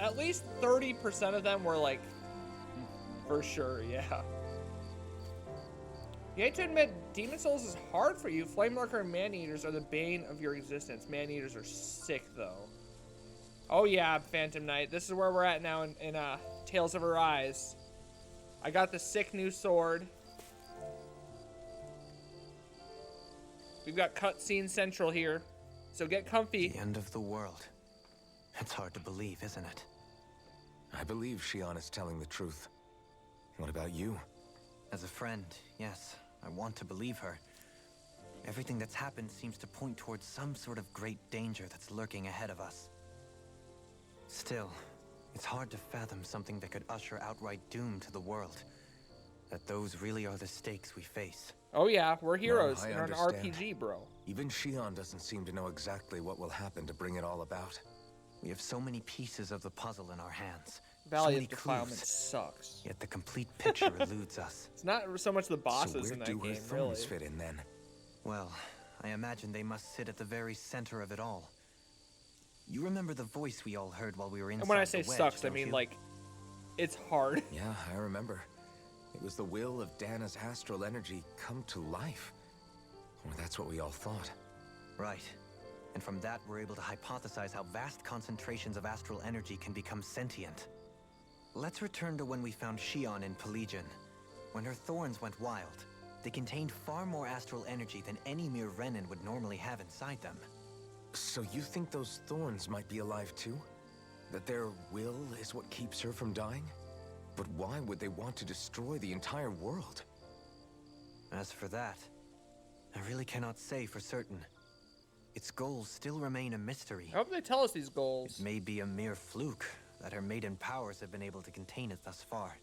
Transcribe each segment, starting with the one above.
at least 30% of them were like, for sure, yeah. You hate to admit, Demon Souls is hard for you. Flame Lurker and Man-Eaters are the bane of your existence. Man-Eaters are sick, though. Oh yeah, Phantom Knight. This is where we're at now in Tales of Arise. I got the sick new sword. We've got cutscene central here, so get comfy. The end of the world. It's hard to believe, isn't it? I believe Shion is telling the truth. What about you? As a friend, yes, I want to believe her. Everything that's happened seems to point towards some sort of great danger that's lurking ahead of us. Still, it's hard to fathom something that could usher outright doom to the world. That those really are the stakes we face. Oh yeah, we're heroes I in an understand. RPG, bro. Even Shion doesn't seem to know exactly what will happen to bring it all about. We have so many pieces of the puzzle in our hands. Valley so many of Defilement clues, sucks. yet the complete picture eludes us. It's not so much the bosses so in where that do her game, thorns really. fit in then? Well, I imagine they must sit at the very center of it all. You remember the voice we all heard while we were inside And when I say the wedge, sucks, I don't mean you? like, it's hard. Yeah, I remember. It was the will of Dana's astral energy come to life. Or that's what we all thought. Right. And from that, we're able to hypothesize how vast concentrations of astral energy can become sentient. Let's return to when we found Shion in Pelagian. When her thorns went wild, they contained far more astral energy than any mere Renin would normally have inside them. So you think those thorns might be alive too? That their will is what keeps her from dying? But why would they want to destroy the entire world? As for that, I really cannot say for certain. Its goals still remain a mystery. I hope they tell us these goals. It may be a mere fluke that her maiden powers have been able to contain it thus far.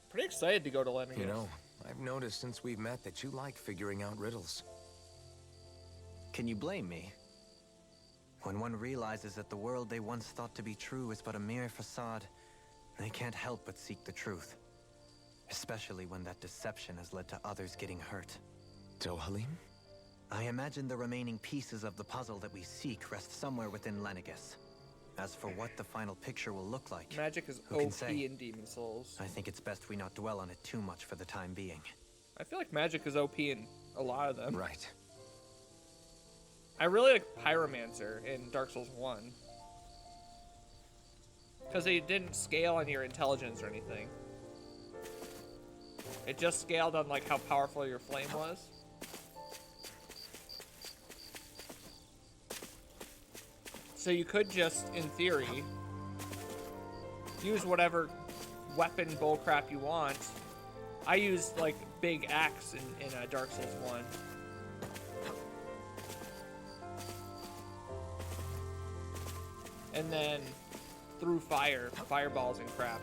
Pretty excited to go to Lennius. You know, I've noticed since we've met that you like figuring out riddles. Can you blame me? When one realizes that the world they once thought to be true is but a mere facade, they can't help but seek the truth. Especially when that deception has led to others getting hurt. Dohalim? I imagine the remaining pieces of the puzzle that we seek rest somewhere within Lennigus. As for what the final picture will look like, Magic is who can OP say? in Demon Souls. I think it's best we not dwell on it too much for the time being. I feel like magic is OP in a lot of them. Right. I really like Pyromancer in Dark Souls 1. Because they didn't scale on your intelligence or anything. It just scaled on like how powerful your flame was. So you could just, in theory, use whatever weapon bullcrap you want. I used like big axe in Dark Souls 1. And then threw fireballs and crap.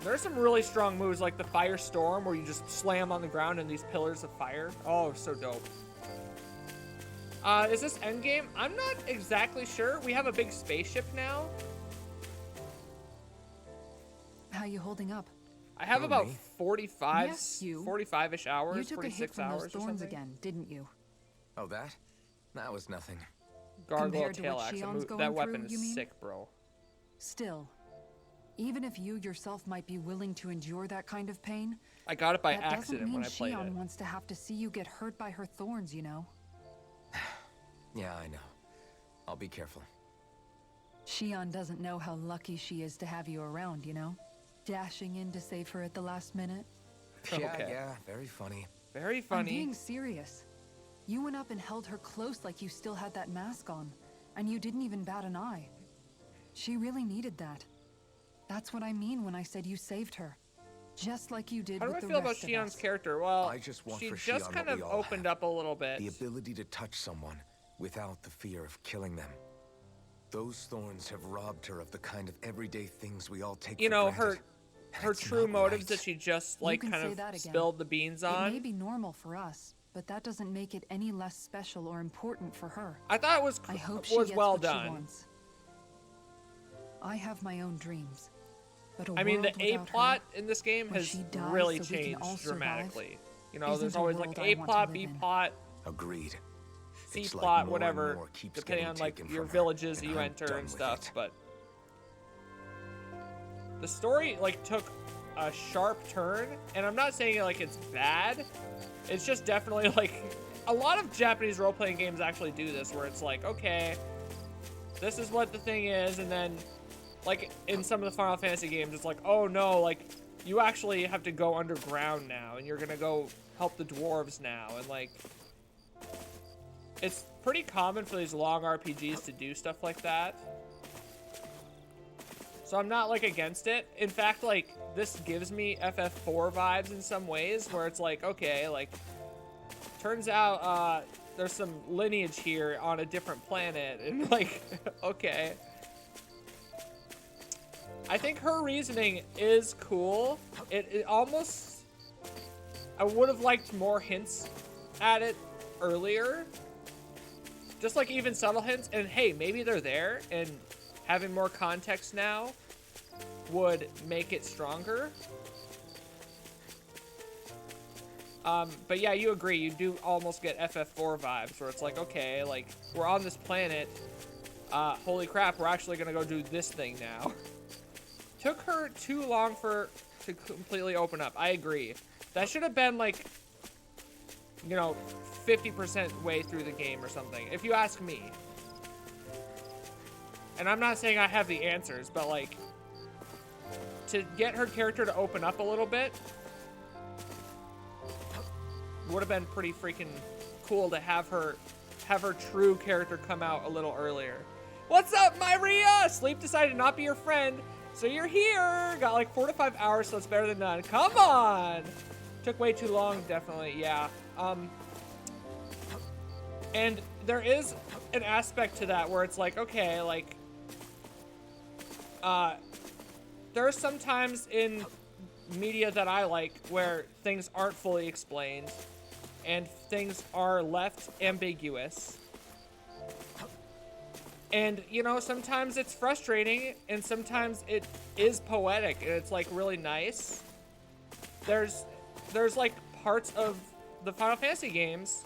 There's some really strong moves like the Firestorm where you just slam on the ground and these pillars of fire. Oh, so dope. Is this endgame? I'm not exactly sure. We have a big spaceship now. How you holding up? I have Oh, about me? 45, Yes, you. 45-ish hours, You took a hit 46 from hours those or thorns something. again, didn't you? Oh, that? That was nothing. Gargoyle Compared to tail what axe. Shion's going That weapon through, is you mean? sick, bro. Still, even if you yourself might be willing to endure that kind of pain, I got it by that doesn't accident mean when I played Shion it. wants to have to see you get hurt by her thorns, you know? Yeah, I know. I'll be careful. Shion doesn't know how lucky she is to have you around, you know? Dashing in to save her at the last minute. Yeah, Okay. yeah, very funny. Very I'm funny. being serious. You went up and held her close like you still had that mask on, and you didn't even bat an eye. She really needed that. That's what I mean when I said you saved her. Just like you did How do with I the feel about rest of Shion's us. character? Well, I just want she for just Shion kind what of we all opened have. up a little bit. The ability to touch someone without the fear of killing them. Those thorns have robbed her of the kind of everyday things we all take You for know, granted. her That's true not motives right. that she just You like can kind say of that again. spilled the beans It may on. be normal for us, but that doesn't make it any less special or important for her. I thought it was I hope she was gets well what she done. wants. I have my own dreams, but a I mean, the world A without plot her, in this game where has she dies really so we can all changed survive, dramatically. You know, isn't there's a always like world I A want to plot, live B in. plot, Agreed. C It's like plot, more and whatever, more keeps depending getting on like taken your from her, villages that and you I'm enter done and with stuff. it. But the story like took a sharp turn, and I'm not saying like it's bad. It's just definitely like a lot of Japanese role-playing games actually do this, where it's like, okay, this is what the thing is, and then like in some of the Final Fantasy games, it's like, oh no, like you actually have to go underground now, and you're gonna go help the dwarves now, and like it's pretty common for these long RPGs to do stuff like that. So I'm not like against it. In fact, like this gives me FF4 vibes in some ways, where it's like, okay, like turns out there's some lineage here on a different planet, and like, okay. I think her reasoning is cool. It almost, I would have liked more hints at it earlier. Just like even subtle hints, and hey, maybe they're there, and having more context now would make it stronger. But yeah, you agree, you do almost get FF4 vibes, where it's like, okay, like, we're on this planet, holy crap, we're actually gonna go do this thing now. Took her too long to completely open up, I agree. That should have been like, you know, 50% way through the game or something, if you ask me. And I'm not saying I have the answers, but like, to get her character to open up a little bit would have been pretty freaking cool to have her true character come out a little earlier. What's up, Myria? Sleep decided to not be your friend, so you're here. Got like 4 to 5 hours, so it's better than none. Come on. Took way too long, definitely, yeah. And there is an aspect to that where it's like, okay, like, there are some times in media that I like where things aren't fully explained and things are left ambiguous. And, you know, sometimes it's frustrating and sometimes it is poetic and it's like really nice. There's like parts of the Final Fantasy games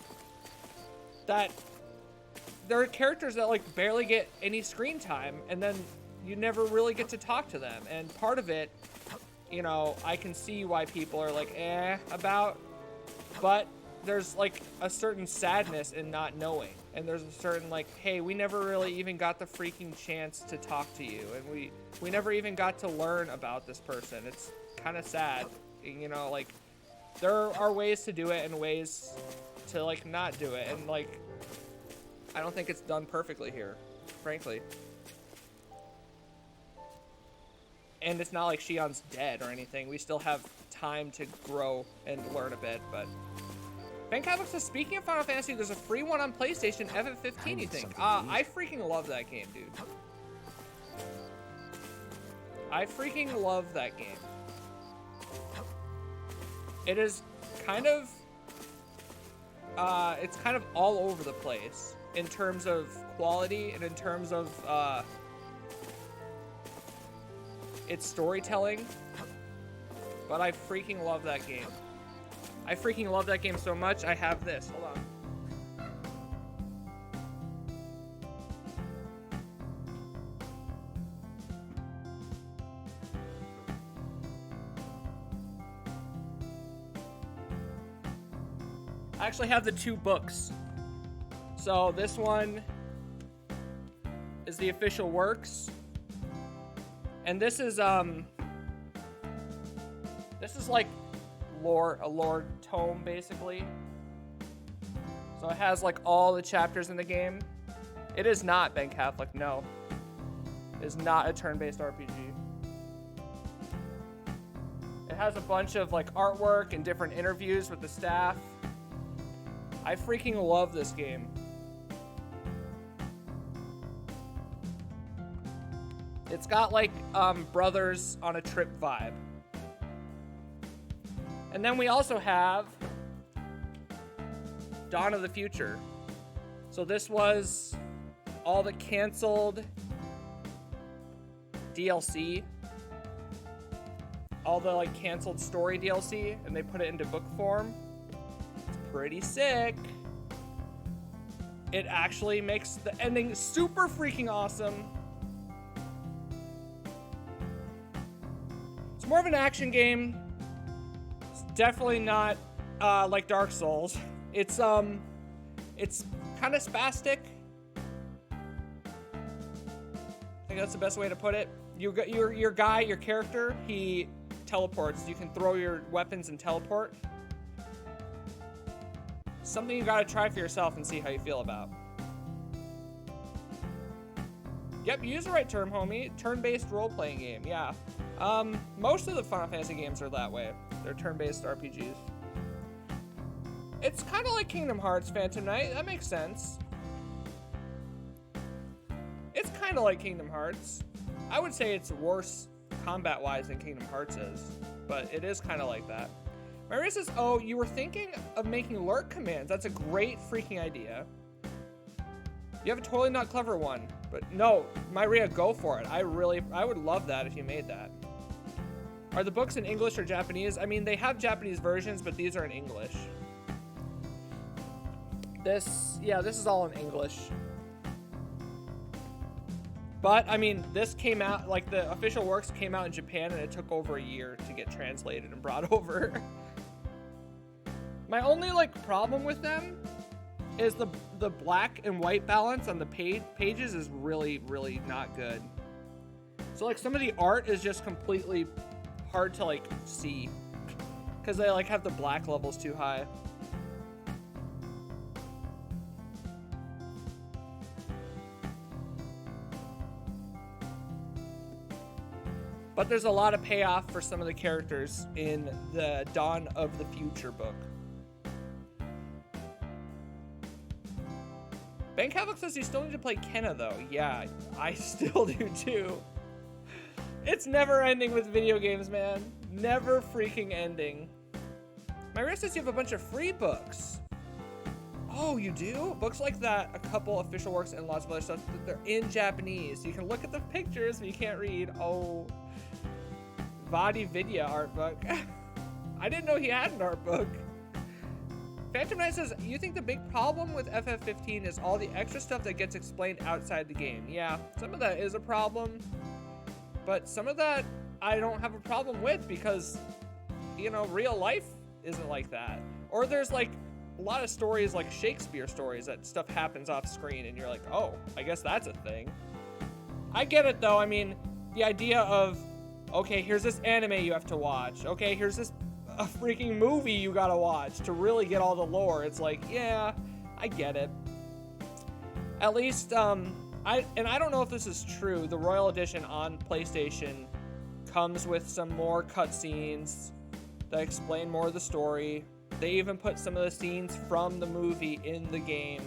that there are characters that like barely get any screen time, and then you never really get to talk to them. And part of it, you know, I can see why people are like, about, but there's like a certain sadness in not knowing. And there's a certain like, hey, we never really even got the freaking chance to talk to you. And we never even got to learn about this person. It's kind of sad, you know, like there are ways to do it and ways to like not do it. And like, I don't think it's done perfectly here, frankly. And it's not like Shion's dead or anything. We still have time to grow and learn a bit, but... Ben Catholic says, speaking of Final Fantasy, there's a free one on PlayStation, FF15, you think? I freaking love that game, dude. I freaking love that game. It is kind of... it's kind of all over the place in terms of quality and in terms of, its storytelling, but I freaking love that game. I freaking love that game so much, I have this. Hold on. I actually have the 2 books. So this one is the official works. And this is like a lore tome, basically. So it has like all the chapters in the game. It is not Ben Catholic, no. It is not a turn-based RPG. It has a bunch of like artwork and different interviews with the staff. I freaking love this game. It's got like Brothers on a Trip vibe. And then we also have Dawn of the Future. So this was all the canceled DLC. All the like canceled story DLC, and they put it into book form. It's pretty sick. It actually makes the ending super freaking awesome. It's more of an action game. It's definitely not like Dark Souls. It's kind of spastic. I think that's the best way to put it. Your guy, your character, he teleports. You can throw your weapons and teleport. Something you gotta try for yourself and see how you feel about. Yep, you use the right term, homie. Turn-based role-playing game, yeah. Most of the Final Fantasy games are that way. They're turn-based RPGs. It's kind of like Kingdom Hearts Phantom Knight. That makes sense. It's kind of like Kingdom Hearts. I would say it's worse combat-wise than Kingdom Hearts is, but it is kind of like that. Maria says, oh, you were thinking of making lurk commands. That's a great freaking idea. You have a totally not clever one, but no, Maria, go for it. I would love that if you made that. Are the books in English or Japanese? I mean, they have Japanese versions, but these are in English. This is all in English. But, I mean, this came out, like, the official works came out in Japan, and it took over a year to get translated and brought over. My only, like, problem with them is the black and white balance on the pages is really, really not good. So, like, some of the art is just completely hard to, like, see. Because they, like, have the black levels too high. But there's a lot of payoff for some of the characters in the Dawn of the Future book. Ben Catholic says you still need to play Kenna, though. Yeah, I still do, too. It's never ending with video games, man. Never freaking ending. Myra says you have a bunch of free books. Oh, you do? Books like that, a couple official works, and lots of other stuff. They're in Japanese. You can look at the pictures, but you can't read. Oh. Vadi Vidya art book. I didn't know he had an art book. Phantom Knight says, you think the big problem with FF15 is all the extra stuff that gets explained outside the game. Yeah, some of that is a problem, but some of that I don't have a problem with because, you know, real life isn't like that. Or there's like a lot of stories like Shakespeare stories that stuff happens off screen and you're like, oh, I guess that's a thing. I get it though. I mean, the idea of, okay, here's this anime you have to watch. Okay, here's this a freaking movie you gotta watch to really get all the lore. It's like, yeah, I get it. At least, I don't know if this is true. The Royal Edition on PlayStation comes with some more cutscenes that explain more of the story. They even put some of the scenes from the movie in the game.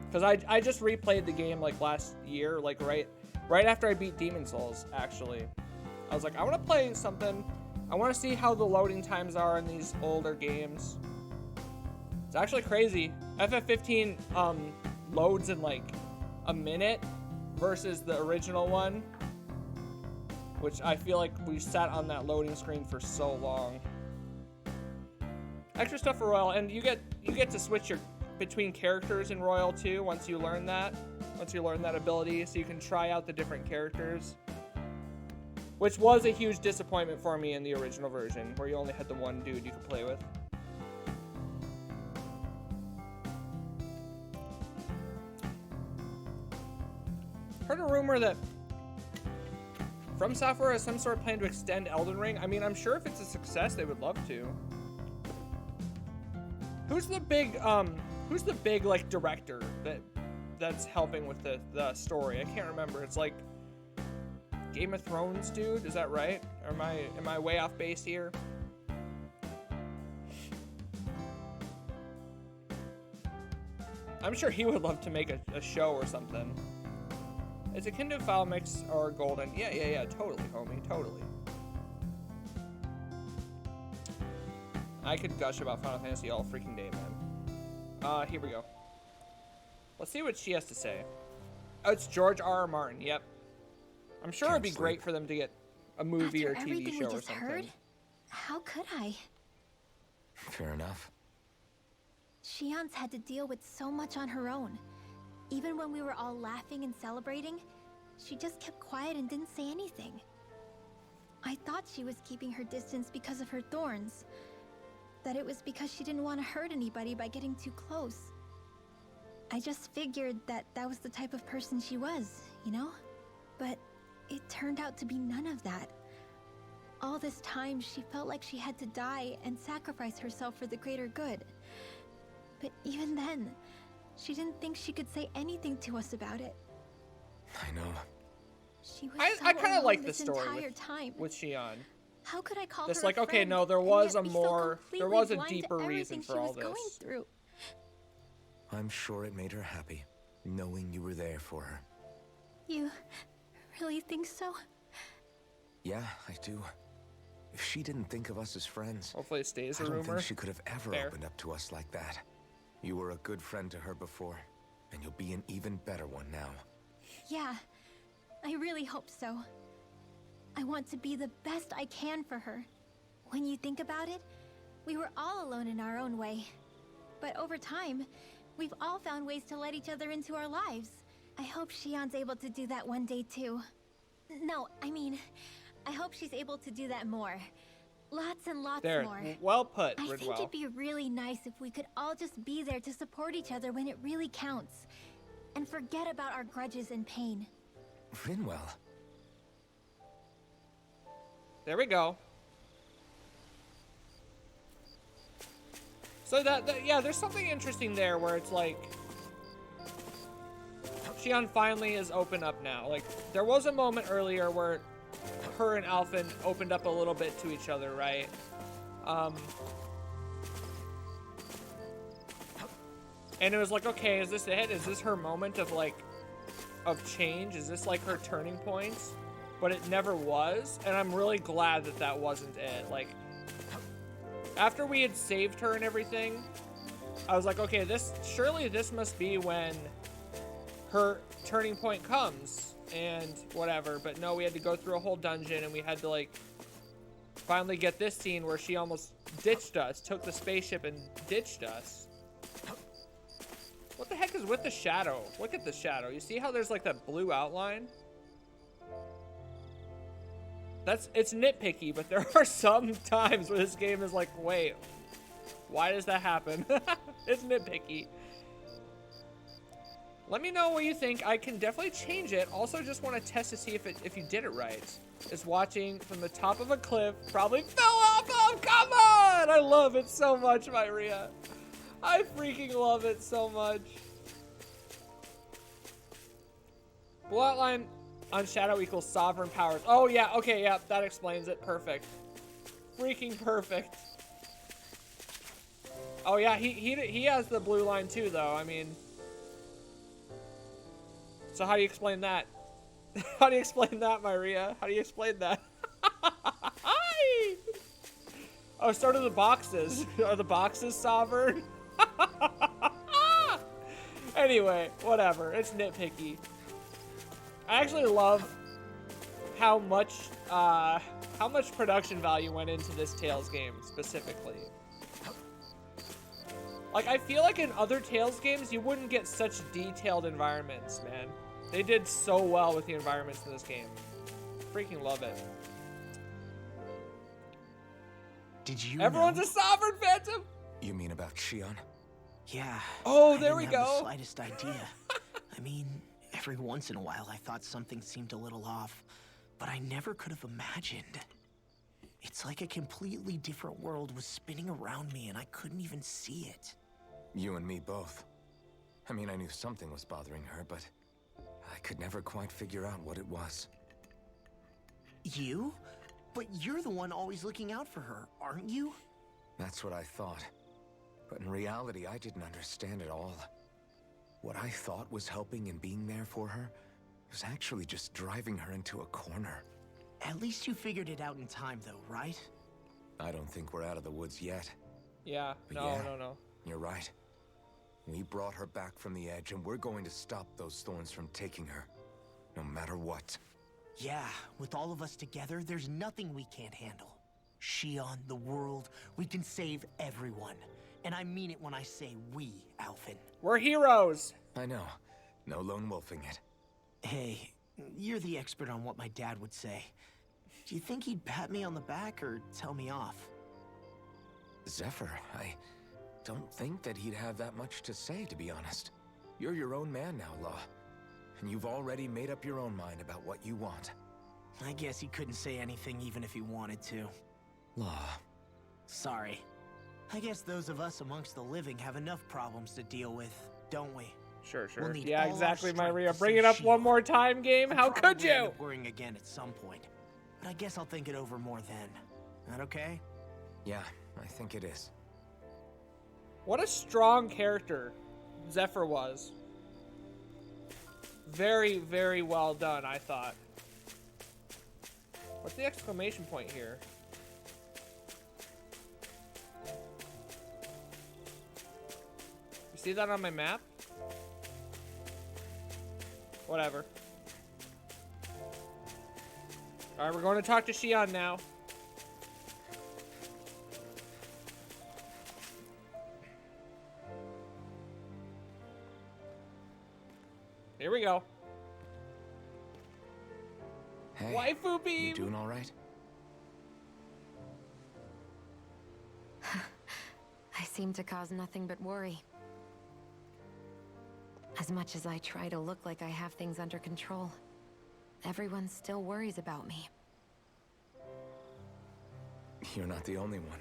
Because I just replayed the game like last year, like right after I beat Demon Souls, actually. I was like, I want to play something. I want to see how the loading times are in these older games. It's actually crazy. FF15 loads in like a minute versus the original one, which I feel like we sat on that loading screen for so long. Extra stuff for Royal, and you get to switch between characters in Royal too once you learn that ability, so you can try out the different characters. Which was a huge disappointment for me in the original version, where you only had the one dude you could play with. Heard a rumor that From Software has some sort of plan to extend Elden Ring. I mean, I'm sure if it's a success, they would love to. Who's the big like director that's helping with the story? I can't remember. It's like Game of Thrones dude, is that right? Or am I way off base here? I'm sure he would love to make a show or something. It's a Kindle file mix or golden. Yeah, totally, homie, totally. I could gush about Final Fantasy all freaking day, man. Here we go. Let's see what she has to say. Oh, it's George R.R. Martin, yep. I'm sure it'd be great for them to get a movie or TV show or something. Heard, how could I? Fair enough. Shion's had to deal with so much on her own. Even when we were all laughing and celebrating, she just kept quiet and didn't say anything. I thought she was keeping her distance because of her thorns. That it was because she didn't want to hurt anybody by getting too close. I just figured that that was the type of person she was, you know? But it turned out to be none of that. All this time, she felt like she had to die and sacrifice herself for the greater good. But even then, she didn't think she could say anything to us about it. I know. She was I kind of like the this story entire time. with Shion. How could I call Just her like, a okay, friend, no, there and was yet a be so more, there completely was a blind to deeper reason everything for she all was going this. through? I'm sure it made her happy, knowing you were there for her. You really think so? Yeah, I do. If she didn't think of us as friends, Hopefully it stays I a don't rumor. think she could have ever Fair. opened up to us like that. You were a good friend to her before, and you'll be an even better one now. Yeah, I really hope so. I want to be the best I can for her. When you think about it, we were all alone in our own way. But over time, we've all found ways to let each other into our lives. I hope Shion's able to do that one day too. No, I mean, I hope she's able to do that more. Lots and lots There, more. well put, I think Ridwell. it'd be really nice if we could all just be there to support each other when it really counts. And forget about our grudges and pain. Rinwell. There we go. So yeah, there's something interesting there where it's like Shion finally is open up now. Like there was a moment earlier where her and Alphen opened up a little bit to each other, right? And it was like, okay, is this it? Is this her moment of like of change? Is this like her turning point? But it never was, and I'm really glad that that wasn't it. Like, after we had saved her and everything, I was like, okay, surely this must be when her turning point comes, and whatever. But no, we had to go through a whole dungeon, and we had to, like, finally get this scene where she almost ditched us, took the spaceship and ditched us. What the heck is with the shadow? Look at the shadow. You see how there's, like, that blue outline? It's nitpicky, but there are some times where this game is like, wait, why does that happen? It's nitpicky. Let me know what you think. I can definitely change it. Also, just want to test to see if you did it right. Is watching from the top of a cliff, probably fell off of. Come on! I love it so much, Myria. I freaking love it so much. Blue outline on shadow equals sovereign powers. Oh yeah, okay, yeah, that explains it. Perfect. Freaking perfect. Oh yeah, he has the blue line too, though. I mean, so how do you explain that? How do you explain that, Myria? How do you explain that? Hi! Oh, so do the boxes. Are the boxes sovereign? Anyway, whatever. It's nitpicky. I actually love how much production value went into this Tales game specifically. Like, I feel like in other Tales games, you wouldn't get such detailed environments, man. They did so well with the environments in this game. Freaking love it. Did you Everyone's know? a sovereign, Phantom! You mean about Shion? Yeah. Oh, I there didn't we have go. The slightest idea. I mean, every once in a while I thought something seemed a little off, but I never could have imagined. It's like a completely different world was spinning around me and I couldn't even see it. You and me both. I mean, I knew something was bothering her, but I could never quite figure out what it was. You? But you're the one always looking out for her, aren't you? That's what I thought. But in reality, I didn't understand it all. What I thought was helping and being there for her was actually just driving her into a corner. At least you figured it out in time though, right? I don't think we're out of the woods yet. Yeah, But no, yeah. no. You're right. We brought her back from the edge, and we're going to stop those thorns from taking her, no matter what. Yeah, with all of us together, there's nothing we can't handle. Shion, the world, we can save everyone. And I mean it when I say we, Alphen. We're heroes. I know. No lone wolfing it. Hey, you're the expert on what my dad would say. Do you think he'd pat me on the back or tell me off? Zephyr, I don't think that he'd have that much to say, to be honest. You're your own man now, Law. And you've already made up your own mind about what you want. I guess he couldn't say anything even if he wanted to. Law. Sorry. I guess those of us amongst the living have enough problems to deal with, don't we? Sure. We'll need Yeah, all our exactly, strength Maria. to Bring save it up one Shion. more time, game. I'll How could probably end you? up worrying again at some point. But I guess I'll think it over more then. That okay? Yeah, I think it is. What a strong character Zephyr was. Very, very well done, I thought. What's the exclamation point here? You see that on my map? Whatever. Alright, we're going to talk to Shion now. Here we go. Hey, Waifu you beam! doing all right? I seem to cause nothing but worry. As much as I try to look like I have things under control, everyone still worries about me. You're not the only one.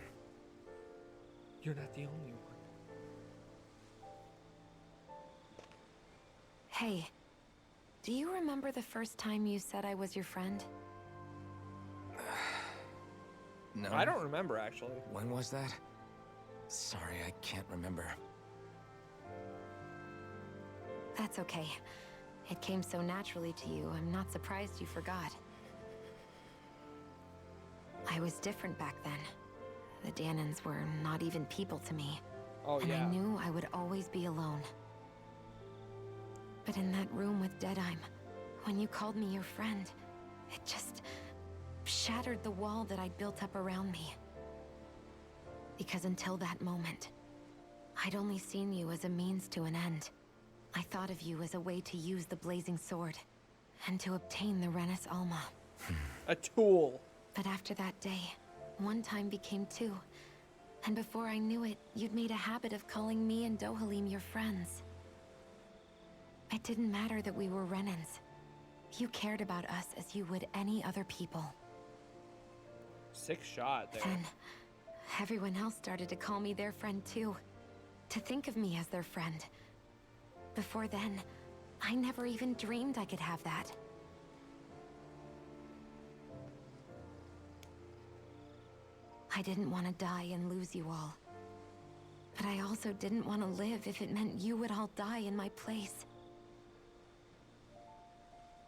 You're not the only one. Hey, do you remember the first time you said I was your friend? No. I don't remember, actually. When was that? Sorry, I can't remember. That's okay. It came so naturally to you, I'm not surprised you forgot. I was different back then. The Danans were not even people to me. Oh, And yeah. I knew I would always be alone. But in that room with Deadheim, when you called me your friend, it just shattered the wall that I'd built up around me. Because until that moment, I'd only seen you as a means to an end. I thought of you as a way to use the blazing sword, and to obtain the Renis Alma. A tool. But after that day, one time became two. And before I knew it, you'd made a habit of calling me and Dohalim your friends. It didn't matter that we were Renans. You cared about us as you would any other people. Sick shot there. Then, everyone else started to call me their friend too. To think of me as their friend. Before then, I never even dreamed I could have that. I didn't want to die and lose you all. But I also didn't want to live if it meant you would all die in my place.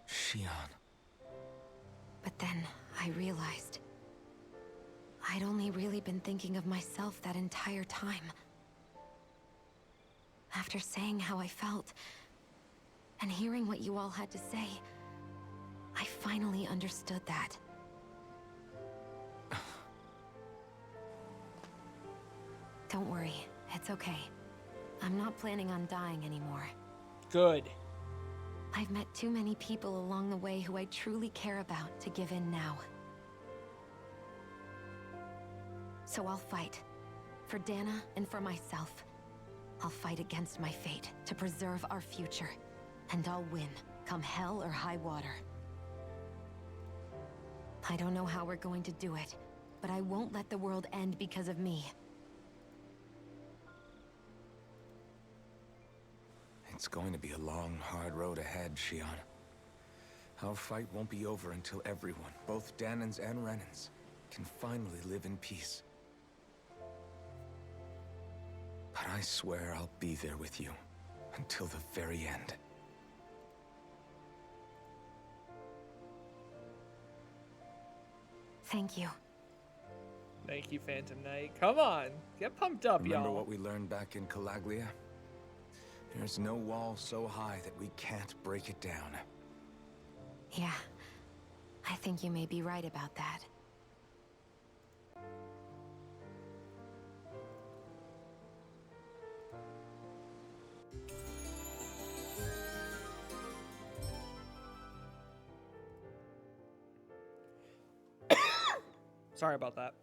Shion. But then, I realized I'd only really been thinking of myself that entire time. After saying how I felt, and hearing what you all had to say, I finally understood that. Don't worry, it's okay. I'm not planning on dying anymore. Good. I've met too many people along the way who I truly care about to give in now. So I'll fight. For Dana and for myself. I'll fight against my fate to preserve our future. And I'll win, come hell or high water. I don't know how we're going to do it, but I won't let the world end because of me. It's going to be a long, hard road ahead, Shion. Our fight won't be over until everyone, both Danans and Renans, can finally live in peace. But I swear I'll be there with you until the very end. Thank you. Thank you, Phantom Knight. Come on. Get pumped up, Remember y'all. what we learned back in Calaglia? There's no wall so high that we can't break it down. Yeah, I think you may be right about that. Sorry about that.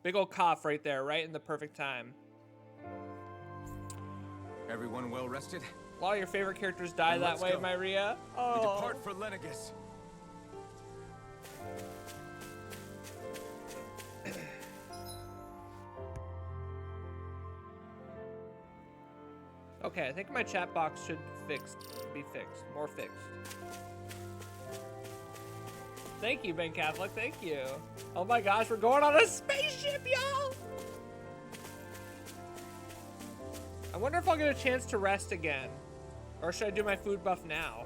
Big old cough right there, right in the perfect time. Everyone well rested? A lot of your favorite characters die Then that let's way, go. Myria. We Oh. depart for Lenegus. Okay, I think my chat box should be fixed. More fixed. Thank you, Ben Catholic. Thank you. Oh my gosh, we're going on a spaceship, y'all! I wonder if I'll get a chance to rest again. Or should I do my food buff now?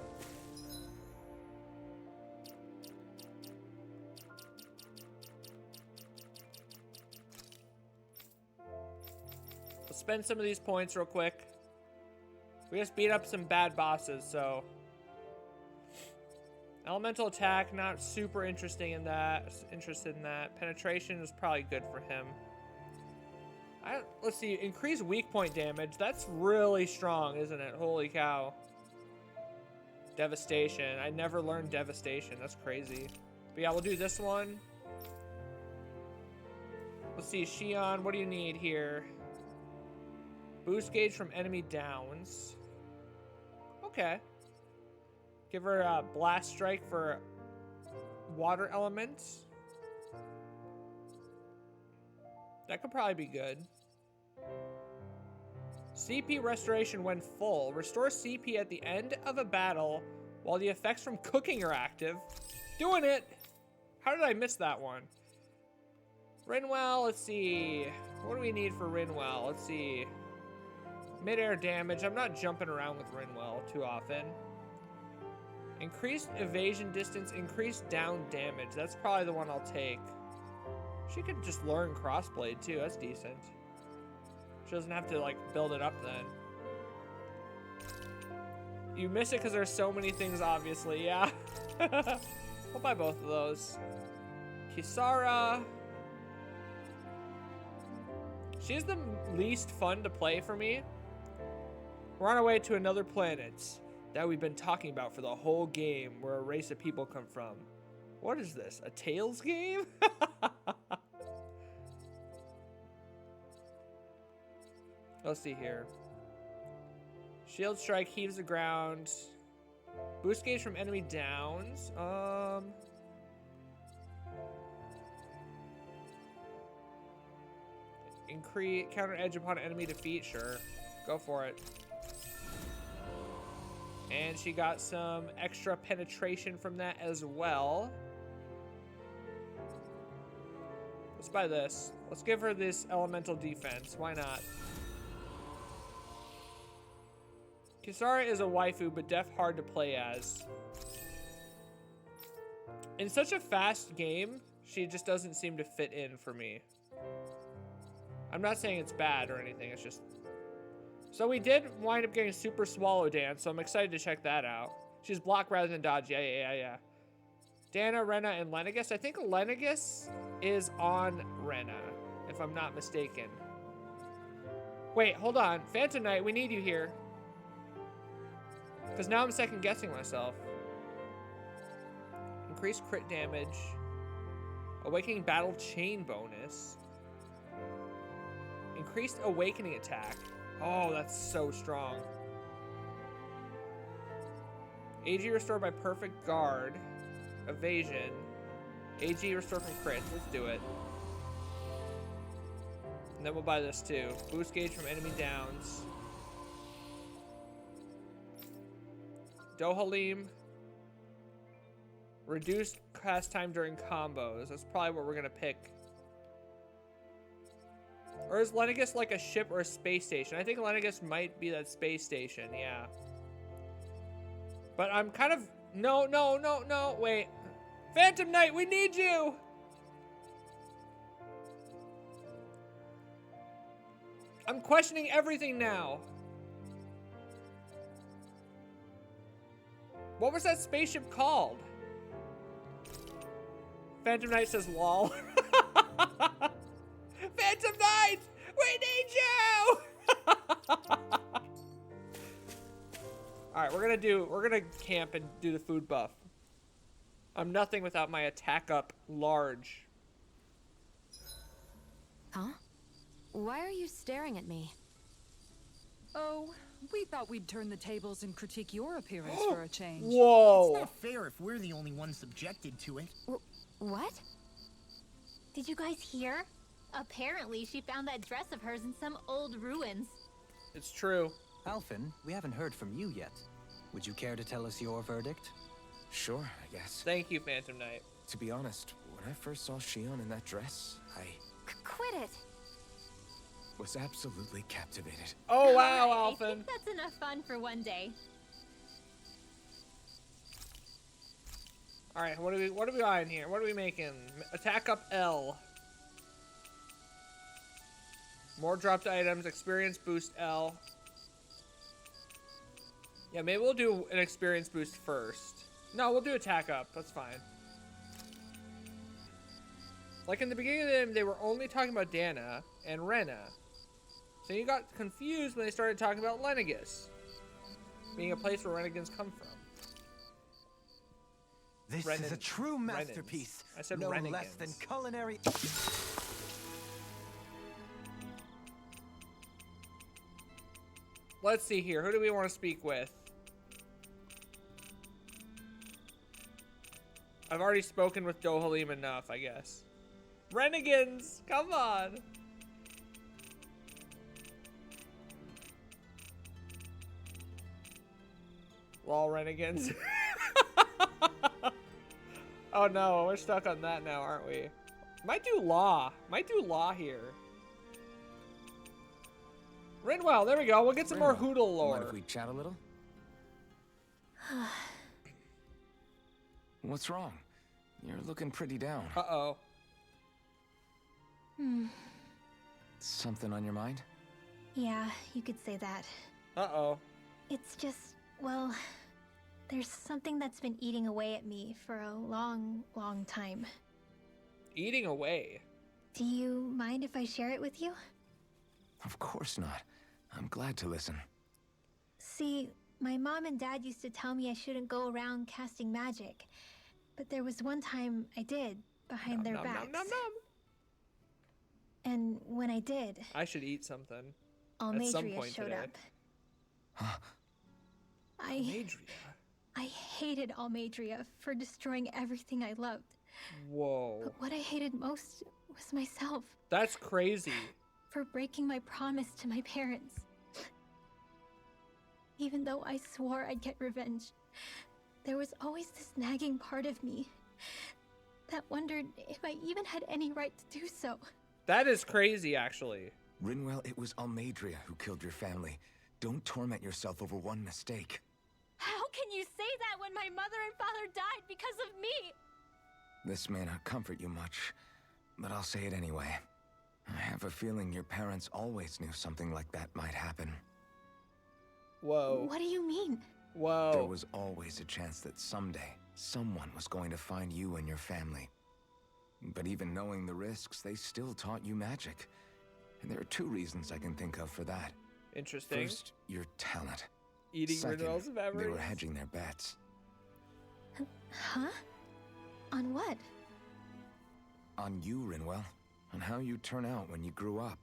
Let's spend some of these points real quick. We just beat up some bad bosses, so... Elemental attack, not super interested in that. Penetration is probably good for him. Let's see, increase weak point damage. That's really strong, isn't it? Holy cow. Devastation. I never learned Devastation. That's crazy. But yeah, we'll do this one. Let's see, Shion, what do you need here? Boost gauge from enemy downs. Okay. Give her a blast strike for water elements. That could probably be good. CP restoration when full. Restore CP at the end of a battle while the effects from cooking are active. Doing it! How did I miss that one? Rinwell, let's see. What do we need for Rinwell? Let's see. Mid-air damage. I'm not jumping around with Rinwell too often. Increased evasion distance, increased down damage. That's probably the one I'll take. She could just learn crossblade too. That's decent. She doesn't have to like build it up then. You miss it because there's so many things, obviously. Yeah. I'll buy both of those. Kisara. She's the least fun to play for me. We're on our way to another planet that we've been talking about for the whole game, where a race of people come from. What is this? A Tales game? Let's see here. Shield strike heaves the ground. Boost gauge from enemy downs. Increase counter edge upon enemy defeat. Sure, go for it. And she got some extra penetration from that as well. Let's buy this. Let's give her this elemental defense. Why not? Kisara is a waifu, but def hard to play as. In such a fast game, she just doesn't seem to fit in for me. I'm not saying it's bad or anything, it's just... So we did wind up getting Super Swallow Dance, so I'm excited to check that out. She's block rather than dodge. Yeah. Dana, Rena, and Lenegus. I think Lenegus is on Rena, if I'm not mistaken. Wait, hold on. Phantom Knight, we need you here. Because now I'm second guessing myself. Increased crit damage. Awakening Battle Chain bonus. Increased Awakening attack. Oh, that's so strong. AG restored by perfect guard. Evasion. AG restored from crits. Let's do it. And then we'll buy this too. Boost gauge from enemy downs. Dohalim. Reduced cast time during combos. That's probably what we're gonna pick. Or is Lenegus like a ship or a space station? I think Lenegus might be that space station, yeah. But I'm kind of... No, wait. Phantom Knight, we need you! I'm questioning everything now. What was that spaceship called? Phantom Knight says lol. Phantom Knight! We need you! Alright, we're gonna camp and do the food buff. I'm nothing without my attack up large. Huh? Why are you staring at me? Oh, we thought we'd turn the tables and critique your appearance for a change. Whoa. It's not fair if we're the only ones subjected to it. What? Did you guys hear? Apparently, she found that dress of hers in some old ruins. It's true. Alphen, we haven't heard from you yet. Would you care to tell us your verdict? Sure, I guess. Thank you, Phantom Knight. To be honest, when I first saw Shion in that dress, I Quit it! was absolutely captivated. Oh, wow, I Alphen. think that's enough fun for one day. All right, what are we eyeing here? What are we making? Attack up L. More dropped items. Experience boost L. Yeah, maybe we'll do an experience boost first. No, we'll do attack up. That's fine. Like in the beginning of the game, they were only talking about Dana and Rena. So you got confused when they started talking about Lenegus being a place where renegades come from. This is a true masterpiece. I said no renegades. less than culinary. Let's see here. Who do we want to speak with? I've already spoken with Dohalim enough, I guess. Renegades! Come on! Lol, renegades. Oh no, we're stuck on that now, aren't we? Might do law. Might do law here. Rinwell, there we go. We'll get some more Hoodle Mind lore. if we chat a little? What's wrong? You're looking pretty down. Uh-oh. Something on your mind? Yeah, you could say that. Uh-oh. It's just, well, there's something that's been eating away at me for a long, long time. Eating away. Do you mind if I share it with you? Of course not. I'm glad to listen. See, my mom and dad used to tell me I shouldn't go around casting magic. But there was one time I did, behind their backs. Nom, nom, nom. And when I did, I should eat something. Almadria point showed today. up. Almadria. I hated Almadria for destroying everything I loved. Whoa. But what I hated most was myself. That's crazy. For breaking my promise to my parents. Even though I swore I'd get revenge, there was always this nagging part of me that wondered if I even had any right to do so. That is crazy, actually. Rinwell, it was Almadria who killed your family. Don't torment yourself over one mistake. How can you say that when my mother and father died because of me? This may not comfort you much, but I'll say it anyway. I have a feeling your parents always knew something like that might happen. Whoa. What do you mean? Whoa. There was always a chance that someday, someone was going to find you and your family. But even knowing the risks, they still taught you magic. And there are two reasons I can think of for that. Interesting. First, your talent. Eating Second, renewals of memories. they were hedging their bets. Huh? On what? On you, Rinwell. On how you turn out when you grew up.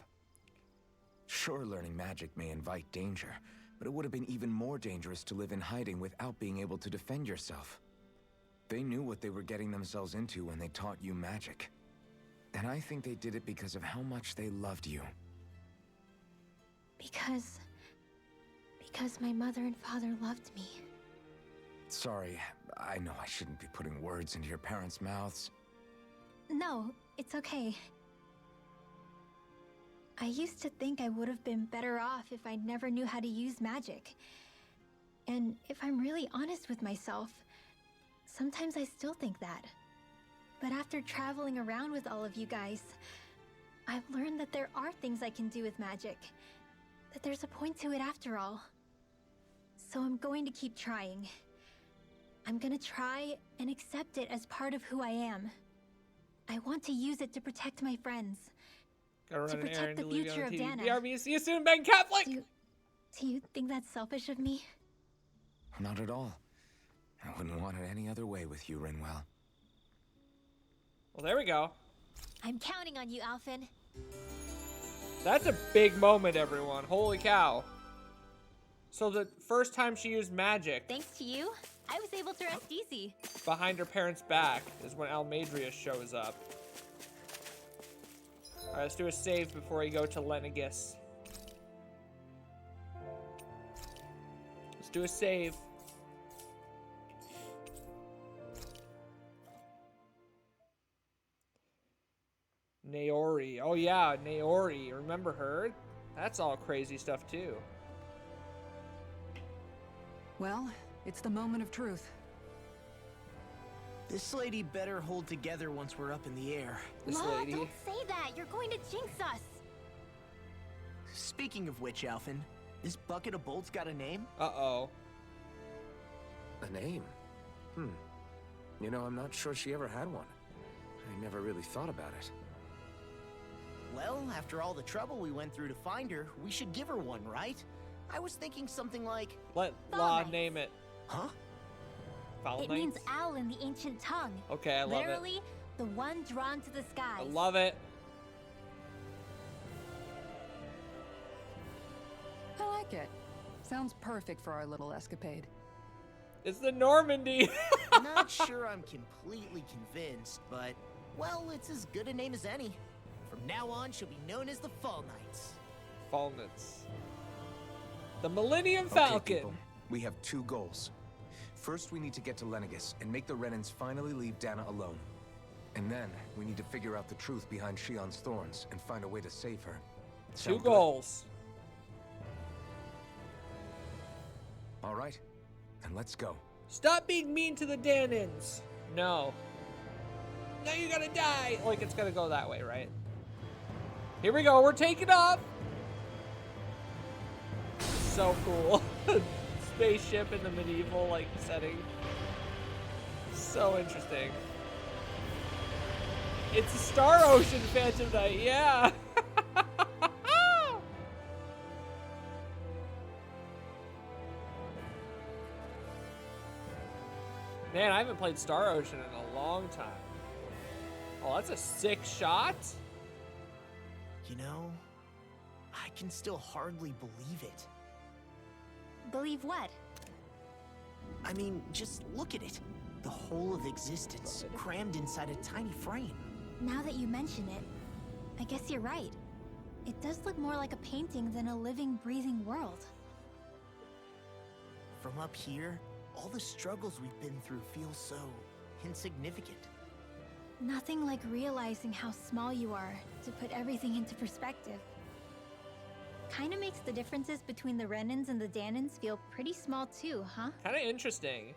Sure, learning magic may invite danger, but it would have been even more dangerous to live in hiding without being able to defend yourself. They knew what they were getting themselves into when they taught you magic. And I think they did it because of how much they loved you. Because my mother and father loved me. Sorry, I know I shouldn't be putting words into your parents' mouths. No, it's okay. I used to think I would have been better off if I never knew how to use magic. And if I'm really honest with myself, sometimes I still think that. But after traveling around with all of you guys, I've learned that there are things I can do with magic. That there's a point to it after all. So I'm going to keep trying. I'm gonna try and accept it as part of who I am. I want to use it to protect my friends. Gotta run To an protect errand the to leave you future on of TV. Dana. BRB, see you soon, Ben Catholic! Do you think that's selfish of me? Not at all. I wouldn't want it any other way with you, Rinwell. Well, there we go. I'm counting on you, Alphen. That's a big moment, everyone. Holy cow. So the first time she used magic Thanks to you, I was able to rest easy. behind her parents' back is when Almadria shows up. Alright, let's do a save before we go to Lenegis. Let's do a save. Naori. Oh yeah, Naori. Remember her? That's all crazy stuff too. Well, it's the moment of truth. This lady better hold together once we're up in the air. This Ma, lady. don't say that. You're going to jinx us. Speaking of which, Alphen, this bucket of bolts got a name? Uh-oh. A name? You know, I'm not sure she ever had one. I never really thought about it. Well, after all the trouble we went through to find her, we should give her one, right? I was thinking something like... Let Law Falnites. name it. Huh? It means Falnites? owl in the ancient tongue. Okay, I love it. Literally, the one drawn to the skies. I love it. I like it. Sounds perfect for our little escapade. It's the Normandy. Not sure I'm completely convinced, but, well, it's as good a name as any. From now on, she'll be known as the Fall Knights. Falnets. The Millennium Okay, Falcon. people, we have two goals. First, we need to get to Lenegis and make the Renans finally leave Dana alone. And then, we need to figure out the truth behind Shion's thorns and find a way to save her. Two Sound good? goals. All right, then let's go. Stop being mean to the Danans. No. Now you gotta die. Like, it's gonna go that way, right? Here we go. We're taking off. So cool. Spaceship in the medieval, like, setting. So interesting. It's a Star Ocean Phantom Knight, yeah. Man, I haven't played Star Ocean in a long time. Oh, that's a sick shot. You know, I can still hardly believe it. Believe what? I mean, just look at it. The whole of existence crammed inside a tiny frame. Now that you mention it, I guess you're right. It does look more like a painting than a living, breathing world. From up here, all the struggles we've been through feel so insignificant. Nothing like realizing how small you are to put everything into perspective. Kinda makes the differences between the Renans and the Danans feel pretty small too, huh? Kind of interesting.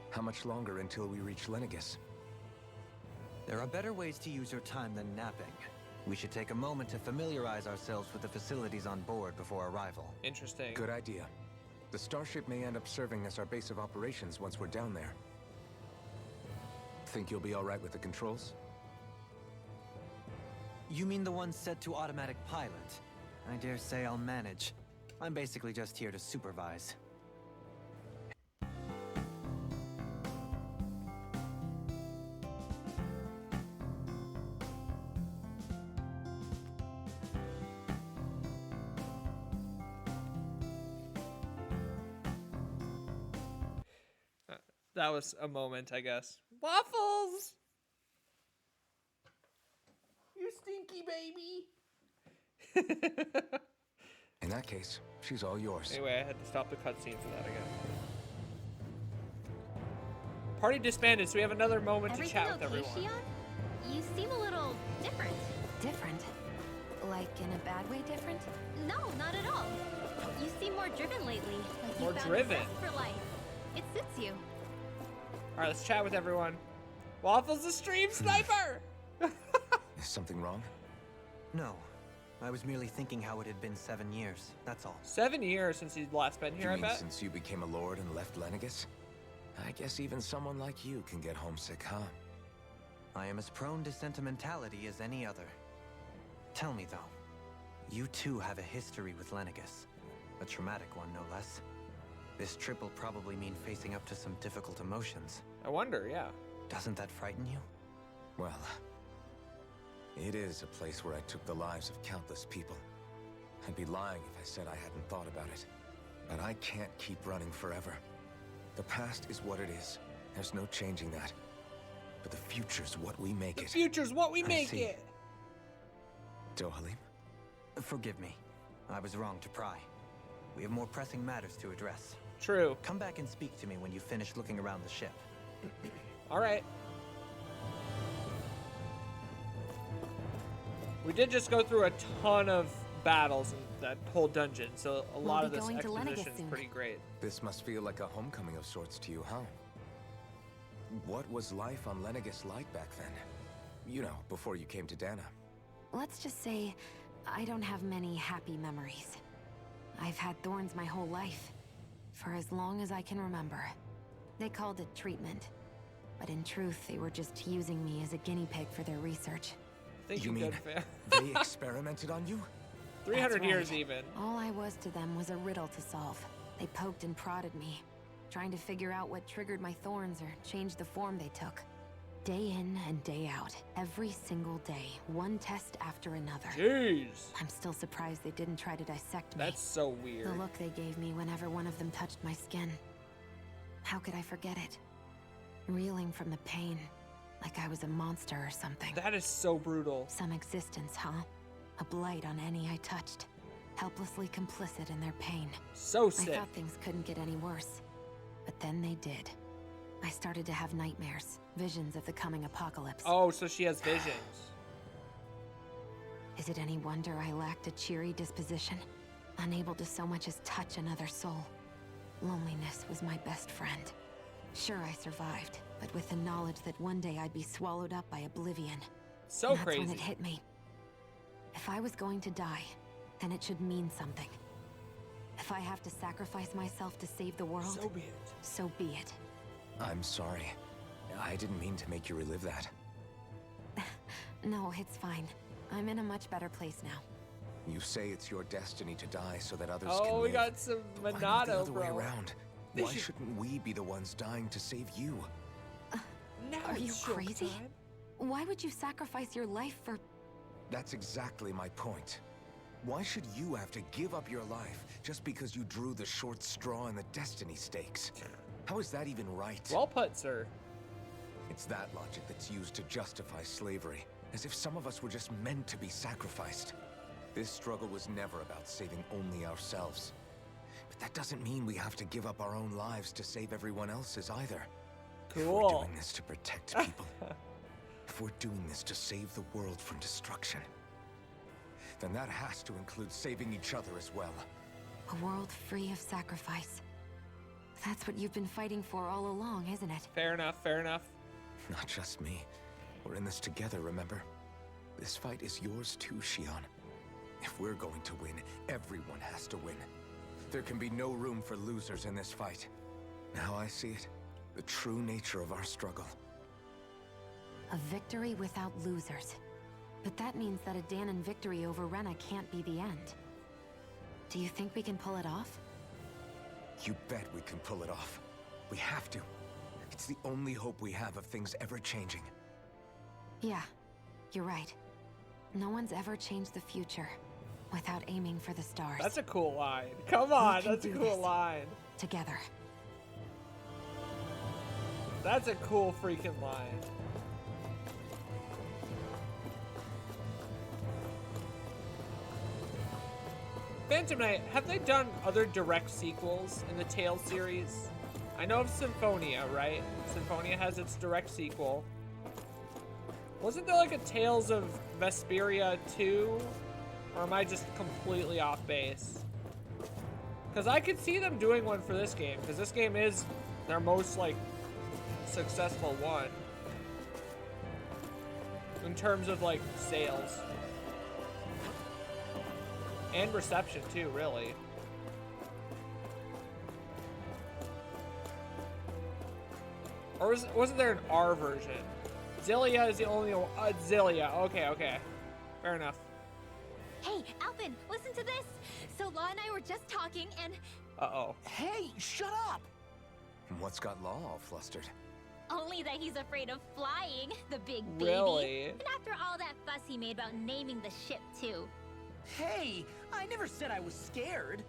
How much longer until we reach Lenegis? There are better ways to use your time than napping. We should take a moment to familiarize ourselves with the facilities on board before arrival. Interesting. Good idea. The starship may end up serving as our base of operations once we're down there. Think you'll be all right with the controls? You mean the one set to automatic pilot? I dare say I'll manage. I'm basically just here to supervise. That was a moment, I guess. Waffles! You stinky baby! In that case, she's all yours. Anyway, I had to stop the cutscene for that again. Party disbanded, so we have another moment to Everything chat with okay, everyone. Shion? You seem a little different. Different? Like in a bad way different? No, not at all. You seem more driven lately. Like you More found driven? a zest for life. It suits you. Alright, let's chat with everyone. Waffles the stream sniper! Is something wrong? No. I was merely thinking how it had been 7 years, that's all. 7 years since he's last been here, You I mean bet. since you became a lord and left Lenegis? I guess even someone like you can get homesick, huh? I am as prone to sentimentality as any other. Tell me, though, you too have a history with Lenegis. A traumatic one, no less. This trip will probably mean facing up to some difficult emotions. I wonder, yeah. Doesn't that frighten you? Well, it is a place where I took the lives of countless people. I'd be lying if I said I hadn't thought about it. But I can't keep running forever. The past is what it is. There's no changing that. But the future's what we make it. The future's what we make see. it. Dohalim? Forgive me. I was wrong to pry. We have more pressing matters to address. True. Come back and speak to me when you finish looking around the ship. All right. We did just go through a ton of battles in that whole dungeon, so a lot of this exposition is pretty great. This must feel like a homecoming of sorts to you, huh? What was life on Lenegis like back then? You know, before you came to Dana. Let's just say I don't have many happy memories. I've had thorns my whole life, for as long as I can remember. They called it treatment, but in truth, they were just using me as a guinea pig for their research. Thank You you, mean good fan. they experimented on you? 300 That's years right. even. All I was to them was a riddle to solve. They poked and prodded me, trying to figure out what triggered my thorns or changed the form they took. Day in and day out, every single day, one test after another. Jeez. I'm still surprised they didn't try to dissect me. That's so weird. The look they gave me whenever one of them touched my skin. How could I forget it? Reeling from the pain, like I was a monster or something. That is so brutal. Some existence, huh? A blight on any I touched. Helplessly complicit in their pain. So I sick. thought things couldn't get any worse. But then they did. I started to have nightmares, visions of the coming apocalypse. Oh, so she has visions. Is it any wonder I lacked a cheery disposition? Unable to so much as touch another soul. Loneliness was my best friend. Sure, I survived, but with the knowledge that one day I'd be swallowed up by oblivion. So And that's crazy. when it hit me. If I was going to die, then it should mean something. If I have to sacrifice myself to save the world, So be it. so be it. I'm sorry. I didn't mean to make you relive that. No, it's fine. I'm in a much better place now. You say it's your destiny to die so that others can Oh, we live. got some But why not the Monado, other way bro. around? They Why should- shouldn't we be the ones dying to save you? Now Are you it's show crazy? time. Why would you sacrifice your life for... That's exactly my point. Why should you have to give up your life just because you drew the short straw in the destiny stakes? How is that even right? Well put, sir. It's that logic that's used to justify slavery, as if some of us were just meant to be sacrificed. This struggle was never about saving only ourselves. But that doesn't mean we have to give up our own lives to save everyone else's either. If we're Cool. doing this to protect people, if we're doing this to save the world from destruction, then that has to include saving each other as well. A world free of sacrifice. That's what you've been fighting for all along, isn't it? Fair enough, fair enough. Not just me. We're in this together, remember? This fight is yours too, Shion. If we're going to win, everyone has to win. There can be no room for losers in this fight. Now I see it. The true nature of our struggle. A victory without losers. But that means that a Danon victory over Rena can't be the end. Do you think we can pull it off? You bet we can pull it off. We have to. It's the only hope we have of things ever changing. Yeah, you're right. No one's ever changed the future without aiming for the stars. That's a cool line. Come on, can that's a do cool this. line. Together. That's a cool freaking line. Phantom Knight, have they done other direct sequels in the Tales series? I know of Symphonia, right? Symphonia has its direct sequel. Wasn't there like a Tales of Vesperia 2? Or am I just completely off base? Because I could see them doing one for this game, because this game is their most like successful one in terms of like sales and reception too, really. Or wasn't there an R version? Zillia is the only one. Zillia. Okay, okay. Fair enough. Hey, Alvin, listen to this. So Law and I were just talking, and Uh-oh. Hey, shut up! And what's got Law all flustered? Only that he's afraid of flying, the big baby. Really? And after all that fuss he made about naming the ship, too. Hey, I never said I was scared.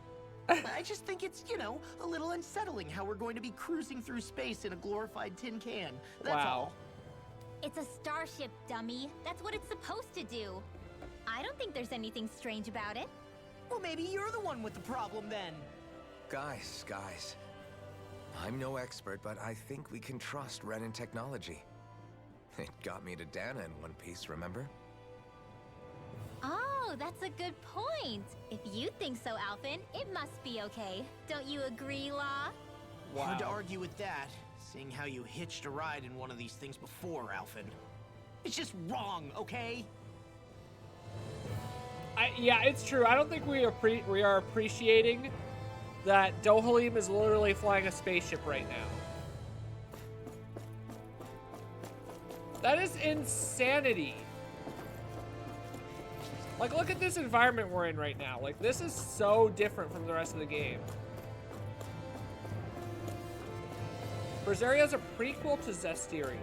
I just think it's, you know, a little unsettling how we're going to be cruising through space in a glorified tin can. That's Wow. all. It's a starship, dummy. That's what it's supposed to do. I don't think there's anything strange about it. Well, maybe you're the one with the problem then. Guys. I'm no expert, but I think we can trust Renin technology. It got me to Dana in one piece, remember? Oh, that's a good point. If you think so, Alphen, it must be okay. Don't you agree, Law? Hard to Wow. argue with that, seeing how you hitched a ride in one of these things before, Alphen. It's just wrong, okay? Yeah, it's true. I don't think we are appreciating that Dohalim is literally flying a spaceship right now. That is insanity. Like, look at this environment we're in right now. Like, this is so different from the rest of the game. Berseria is a prequel to Zestiria.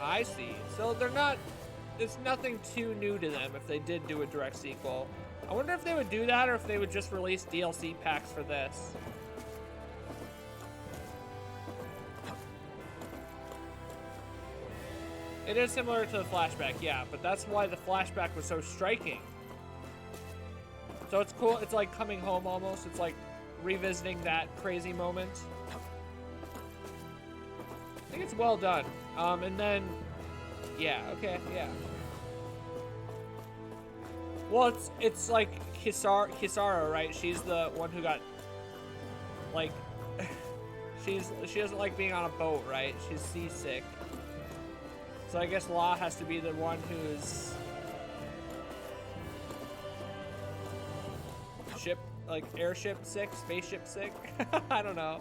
I see. So they're not... It's nothing too new to them if they did do a direct sequel. I wonder if they would do that or if they would just release DLC packs for this. It is similar to the flashback, yeah, but that's why the flashback was so striking. So it's cool. It's like coming home almost. It's like revisiting that crazy moment. I think it's well done. And then, yeah, okay, yeah. Well, it's like Kisara, right? She's the one who got, like, she doesn't like being on a boat, right? She's seasick. So I guess Law has to be the one who's airship sick, spaceship sick. I don't know.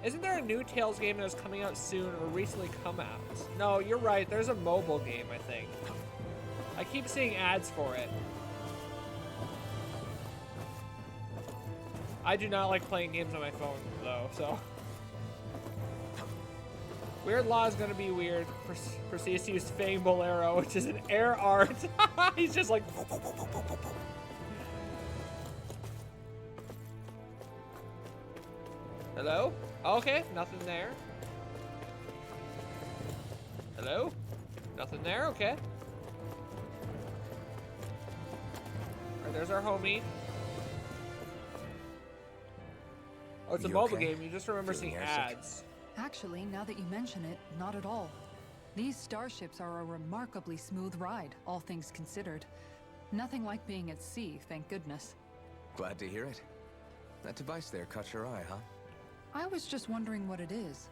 Isn't there a new Tales game that's coming out soon or recently come out? No, you're right. There's a mobile game, I think. I keep seeing ads for it. I do not like playing games on my phone, though, so. Weird Law is gonna be weird. Proceeds to use Fang Bolero, which is an air art. He's just like. Hello? Okay, nothing there. Hello? Nothing there? Okay. Alright, there's our homie. Oh, it's a You mobile okay? game. You just remember Feeling seeing airsick? ads. Actually, now that you mention it, not at all. These starships are a remarkably smooth ride, all things considered. Nothing like being at sea, thank goodness. Glad to hear it. That device there caught your eye, huh? I was just wondering what it is.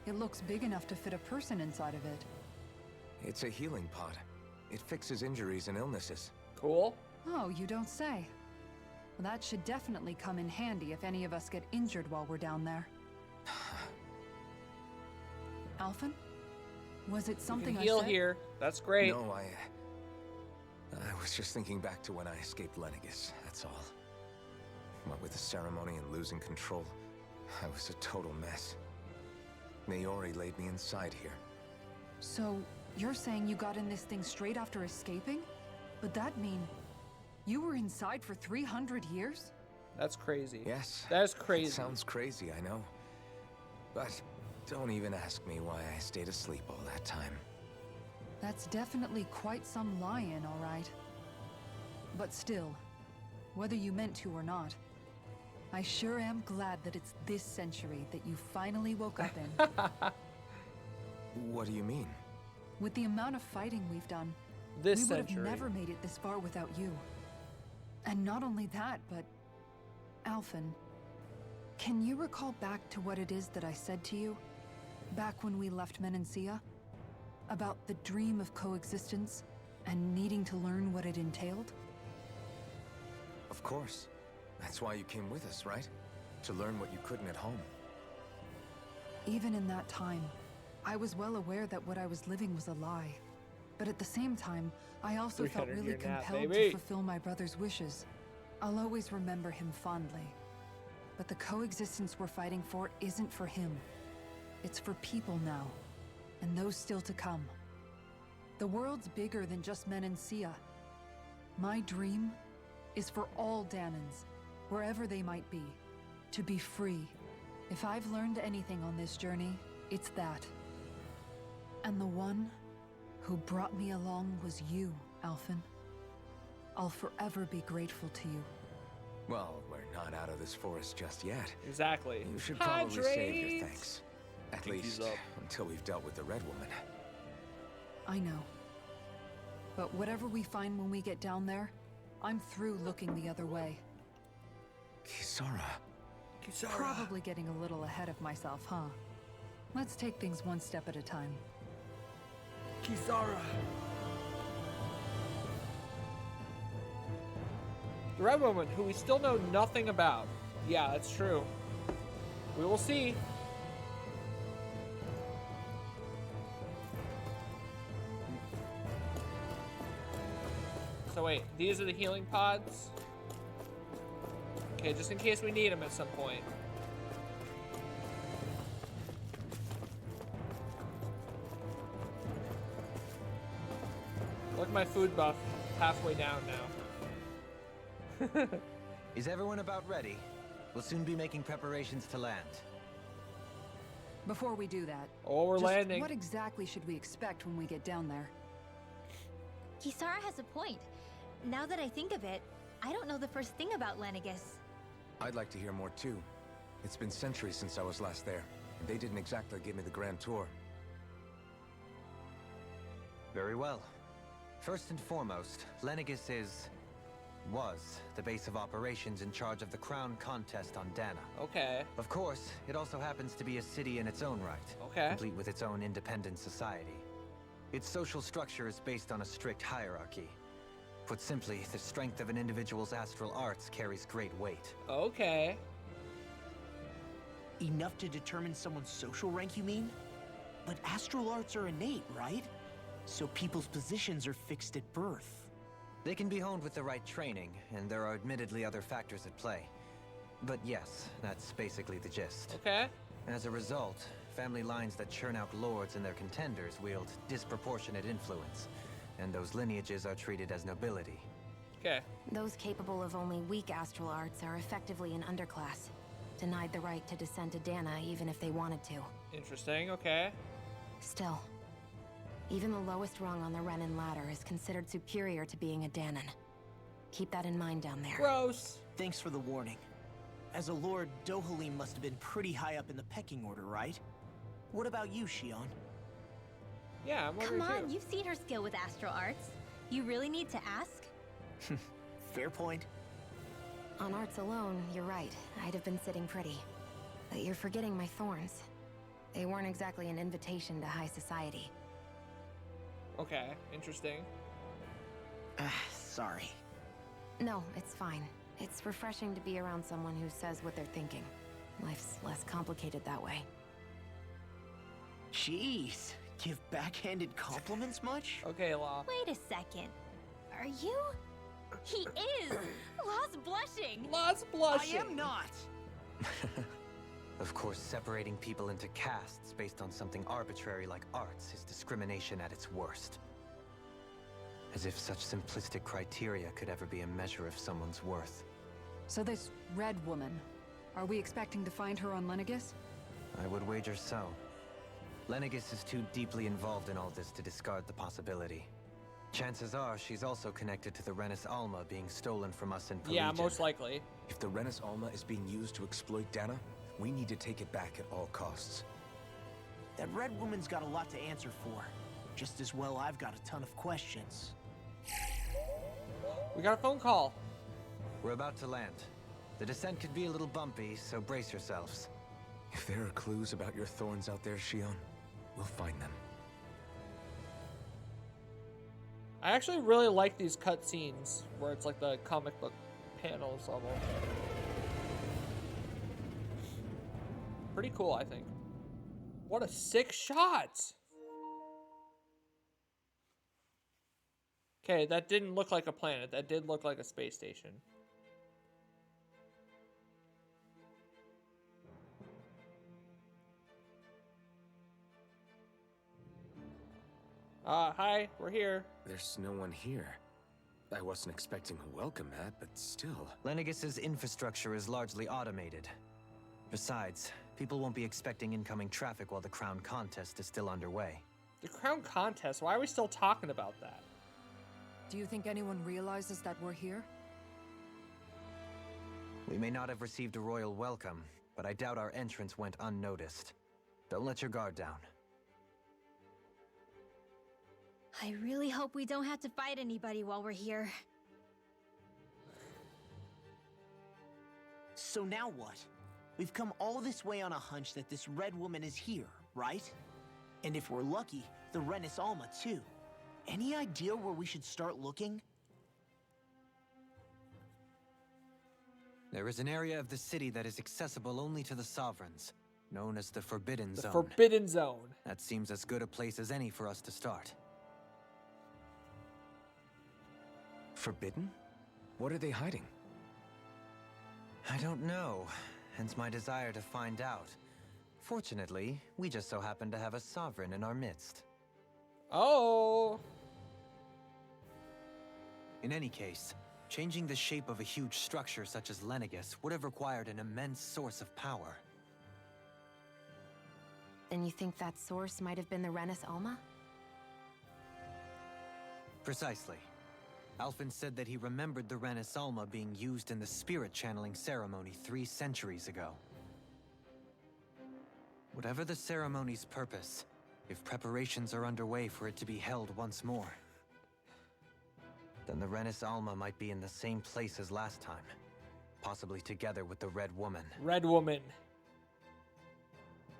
It looks big enough to fit a person inside of it. It's a healing pod. It fixes injuries and illnesses. Cool. Oh, you don't say. Well, that should definitely come in handy if any of us get injured while we're down there. Alphen? Was it something You I can heal said? here. That's great. No, I was just thinking back to when I escaped Lennigus, that's all. What with the ceremony and losing control, I was a total mess. Naori laid me inside here. So, you're saying you got in this thing straight after escaping? But that mean you were inside for 300 years? That's crazy. Yes. That is crazy. It sounds crazy, I know. But don't even ask me why I stayed asleep all that time. That's definitely quite some lie-in, all right. But still, whether you meant to or not, I sure am glad that it's this century that you finally woke up in. What do you mean? With the amount of fighting we've done, This we would have century. never made it this far without you. And not only that, but... Alphen, can you recall back to what it is that I said to you? Back when we left Menancia? About the dream of coexistence and needing to learn what it entailed? Of course. That's why you came with us, right? To learn what you couldn't at home. Even in that time, I was well aware that what I was living was a lie. But at the same time, I also felt 300 really year nap, compelled baby. to fulfill my brother's wishes. I'll always remember him fondly. But the coexistence we're fighting for isn't for him. It's for people now, and those still to come. The world's bigger than just Menancia. My dream is for all Danans, wherever they might be, to be free. If I've learned anything on this journey, it's that. And the one who brought me along was you, Alphen. I'll forever be grateful to you. Well, we're not out of this forest just yet. Exactly. You should probably save your Hydrate. thanks. At Think he's least up. until we've dealt with the Red Woman. I know. But whatever we find when we get down there, I'm through looking the other way. Kisara. Probably getting a little ahead of myself, huh? Let's take things one step at a time. Kisara. The Red Woman, who we still know nothing about. Yeah, that's true. We will see. So wait, these are the healing pods? Okay, just in case we need them at some point. Look at my food buff, halfway down now. Is everyone about ready? We'll soon be making preparations to land. Before we do that, Oh, we're just landing. what exactly should we expect when we get down there? Kisara has a point. Now that I think of it, I don't know the first thing about Lenegis. I'd like to hear more too. It's been centuries since I was last there, and they didn't exactly give me the grand tour. Very well. First and foremost, Lenegis was the base of operations in charge of the crown contest on Dana. Okay, Of course, it also happens to be a city in its own right, okay. complete with its own independent society. Its social structure is based on a strict hierarchy. Put simply, the strength of an individual's astral arts carries great weight. Okay. Enough to determine someone's social rank, you mean? But astral arts are innate, right? So people's positions are fixed at birth. They can be honed with the right training, and there are admittedly other factors at play. But yes, that's basically the gist. Okay. As a result, family lines that churn out lords and their contenders wield disproportionate influence, and those lineages are treated as nobility. Okay. Those capable of only weak astral arts are effectively an underclass, denied the right to descend to Dana even if they wanted to. Interesting. Okay. Still, even the lowest rung on the Renin ladder is considered superior to being a Danan. Keep that in mind down there. Gross. Thanks for the warning. As a lord, Dohalim must have been pretty high up in the pecking order, right? What about you, Shion? Yeah, I'm wondering Come on, too. you've seen her skill with astral arts. You really need to ask? Fair point. On arts alone, you're right. I'd have been sitting pretty. But you're forgetting my thorns. They weren't exactly an invitation to high society. Okay, interesting. Sorry. No, it's fine. It's refreshing to be around someone who says what they're thinking. Life's less complicated that way. Jeez, give backhanded compliments much? Okay, Law. Wait a second. Are you? He is! Law's blushing! Law's I blushing. am not! Of course, separating people into castes based on something arbitrary like arts is discrimination at its worst. As if such simplistic criteria could ever be a measure of someone's worth. So this Red Woman, are we expecting to find her on Lenegis? I would wager so. Lenegis is too deeply involved in all this to discard the possibility. Chances are she's also connected to the Renis Alma being stolen from us in Pelegion. Yeah, most likely. If the Renis Alma is being used to exploit Dana, we need to take it back at all costs. That Red Woman's got a lot to answer for. Just as well I've got a ton of questions. We got a phone call. We're about to land. The descent could be a little bumpy, so brace yourselves. If there are clues about your thorns out there, Shion, we'll find them. I actually really like these cutscenes where it's like the comic book panels almost. Pretty cool, I think. What a sick shot! Okay, that didn't look like a planet. That did look like a space station. Hi, we're here. There's no one here. I wasn't expecting a welcome mat, but still. Lenegus's infrastructure is largely automated. Besides, people won't be expecting incoming traffic while the crown contest is still underway. The crown contest? Why are we still talking about that? Do you think anyone realizes that we're here? We may not have received a royal welcome, but I doubt our entrance went unnoticed. Don't let your guard down. I really hope we don't have to fight anybody while we're here. So now what? We've come all this way on a hunch that this red woman is here, right? And if we're lucky, the Renis Alma too. Any idea where we should start looking? There is an area of the city that is accessible only to the sovereigns, known as the Forbidden The Zone. Forbidden Zone. That seems as good a place as any for us to start. Forbidden? What are they hiding? I don't know, hence my desire to find out. Fortunately, we just so happen to have a sovereign in our midst. Oh. In any case, changing the shape of a huge structure such as Lenegus would have required an immense source of power. Then you think that source might have been the Renis Alma? Precisely. Alphen said that he remembered the Renis Alma being used in the spirit channeling ceremony 3 centuries ago. Whatever the ceremony's purpose, if preparations are underway for it to be held once more, then the Renis Alma might be in the same place as last time, possibly together with the Red Woman. Red Woman.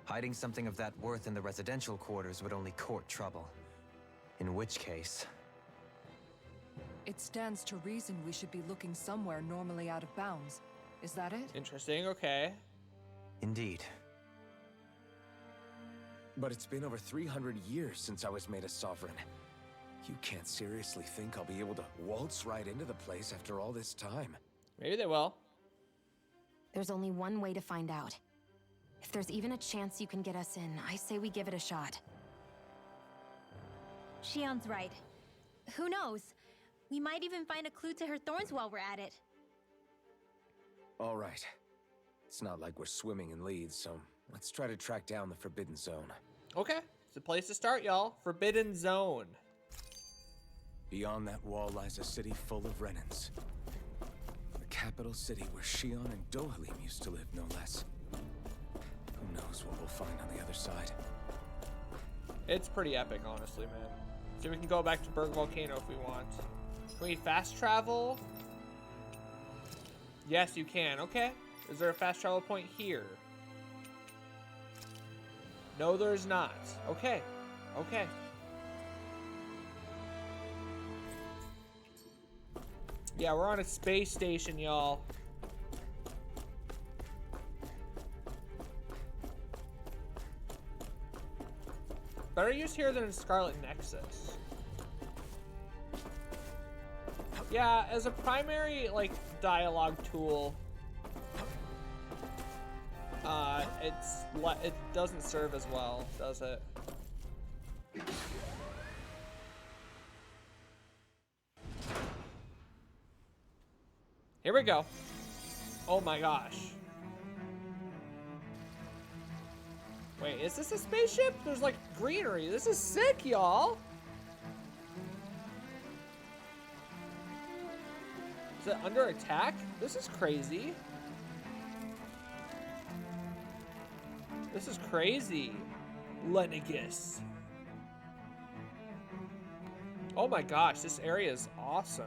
Hiding something of that worth in the residential quarters would only court trouble. In which case... It stands to reason we should be looking somewhere normally out of bounds. Is that it? Interesting, okay. Indeed. But it's been over 300 years since I was made a sovereign. You can't seriously think I'll be able to waltz right into the place after all this time. Maybe they will. There's only one way to find out. If there's even a chance you can get us in, I say we give it a shot. Shion's right. Who knows? We might even find a clue to her thorns while we're at it. All right. It's not like we're swimming in leads, so let's try to track down the Forbidden Zone. Okay, it's a place to start, y'all. Forbidden Zone. Beyond that wall lies a city full of Renins. The capital city where Shion and Dohalim used to live, no less. Who knows what we'll find on the other side. It's pretty epic, honestly, man. So we can go back to Berg Volcano if we want. Can we fast travel? Yes, you can. Okay. Is there a fast travel point here? No, there's not. Okay. Okay. Yeah, we're on a space station, y'all. Better use here than in Scarlet Nexus. Yeah, as a primary, like, dialogue tool, it doesn't serve as well, does it? Here we go. Oh my gosh. Wait, is this a spaceship? There's like greenery. This is sick, y'all. Is it under attack? This is crazy. This is crazy. Lenegus. Oh my gosh, this area is awesome.